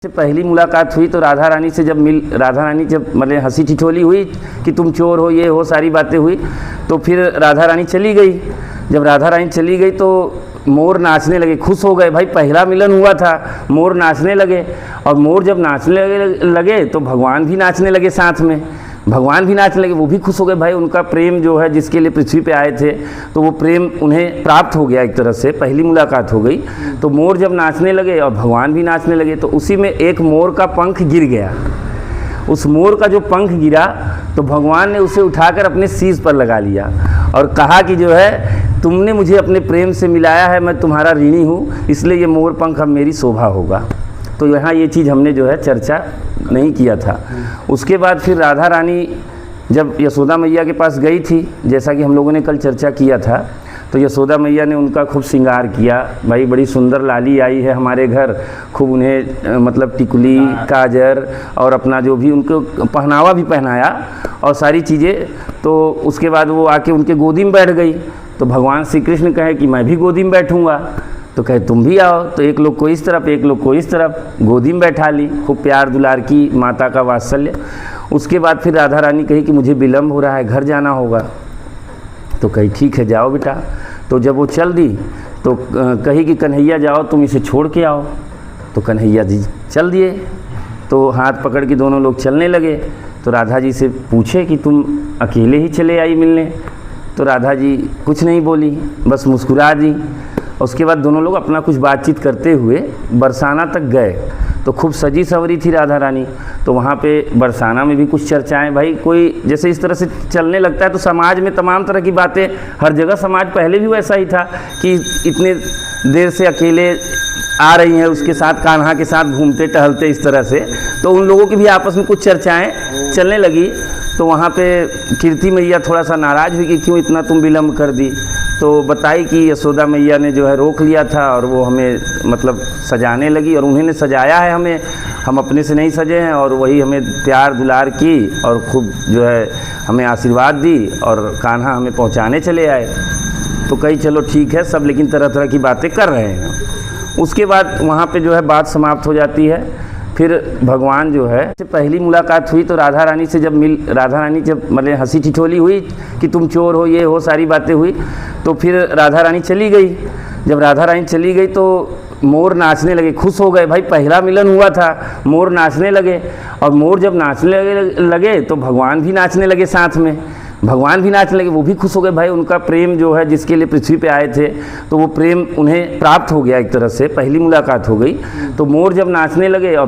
से पहली मुलाकात हुई तो राधा रानी जब मतलब हंसी ठिठोली हुई कि तुम चोर हो, ये हो, सारी बातें हुई। तो फिर राधा रानी चली गई। जब राधा रानी चली गई तो मोर नाचने लगे, खुश हो गए। भाई पहला मिलन हुआ था, मोर नाचने लगे। और मोर जब नाचने लगे तो भगवान भी नाचने लगे साथ में। भगवान भी नाचने लगे, वो भी खुश हो गए। भाई उनका प्रेम जो है, जिसके लिए पृथ्वी पे आए थे, तो वो प्रेम उन्हें प्राप्त हो गया। एक तरह से पहली मुलाकात हो गई। तो मोर जब नाचने लगे और भगवान भी नाचने लगे तो उसी में एक मोर का पंख गिर गया। उस मोर का जो पंख गिरा तो भगवान ने उसे उठाकर अपने शीश पर लगा लिया और कहा कि जो है, तुमने मुझे अपने प्रेम से मिलाया है, मैं तुम्हारा ऋणी हूँ, इसलिए ये मोर पंख अब मेरी शोभा होगा। तो यहाँ ये चीज़ हमने जो है चर्चा नहीं किया था। उसके बाद फिर राधा रानी जब यशोदा मैया के पास गई थी, जैसा कि हम लोगों ने कल चर्चा किया था, तो यशोदा मैया ने उनका खूब श्रृंगार किया। भाई बड़ी सुंदर लाली आई है हमारे घर, खूब उन्हें मतलब टिकुली, काजर और अपना जो भी उनको पहनावा भी पहनाया और सारी चीज़ें। तो उसके बाद वो आके उनके गोदी में बैठ गई। तो भगवान श्री कृष्ण कहे कि मैं भी गोदी में बैठूँगा। तो कहे तुम भी आओ। तो एक लोग को इस तरफ, एक लोग को इस तरफ, गोदी में बैठा ली। खूब प्यार दुलार की, माता का वात्सल्य। उसके बाद फिर राधा रानी कही कि मुझे विलम्ब हो रहा है, घर जाना होगा। तो कही ठीक है, जाओ बेटा। तो जब वो चल दी तो कही कि कन्हैया जाओ, तुम इसे छोड़ के आओ। तो कन्हैया जी चल दिए। तो हाथ पकड़ के दोनों लोग चलने लगे। तो राधा जी से पूछे कि तुम अकेले ही चले आई मिलने? तो राधा जी कुछ नहीं बोली, बस मुस्कुरा दी। उसके बाद दोनों लोग अपना कुछ बातचीत करते हुए बरसाना तक गए। तो खूब सजी सवरी थी राधा रानी। तो वहाँ पे बरसाना में भी कुछ चर्चाएं। भाई कोई जैसे इस तरह से चलने लगता है तो समाज में तमाम तरह की बातें, हर जगह समाज पहले भी वैसा ही था कि इतने देर से अकेले आ रही हैं, उसके साथ कान्हा के साथ घूमते टहलते इस तरह से। तो उन लोगों की भी आपस में कुछ चर्चाएँ चलने लगी। तो वहाँ पे कीर्ति मैया थोड़ा सा नाराज़ हुई कि क्यों इतना तुम विलम्ब कर दी। तो बताई कि यशोदा मैया ने जो है रोक लिया था और वो हमें मतलब सजाने लगी और उन्होंने सजाया है हमें, हम अपने से नहीं सजे हैं। और वही हमें प्यार दुलार की और खूब जो है हमें आशीर्वाद दी और कान्हा हमें पहुंचाने चले आए। तो कही चलो ठीक है सब, लेकिन तरह तरह की बातें कर रहे हैं। उसके बाद वहाँ पे जो है बात समाप्त हो जाती है। फिर भगवान जो है, पहली मुलाकात हुई तो राधा रानी जब मतलब हंसी ठिठोली हुई कि तुम चोर हो, ये हो, सारी बातें हुई। तो फिर राधा रानी चली गई। जब राधा रानी चली गई तो मोर नाचने लगे, खुश हो गए। भाई पहला मिलन हुआ था, मोर नाचने लगे। और मोर जब नाचने लगे तो भगवान भी नाचने लगे साथ में। भगवान भी नाचने लगे, वो भी खुश हो गए। भाई उनका प्रेम जो है, जिसके लिए पृथ्वी पे आए थे, तो वो प्रेम उन्हें प्राप्त हो गया। एक तरह से पहली मुलाकात हो गई। तो मोर जब नाचने लगे और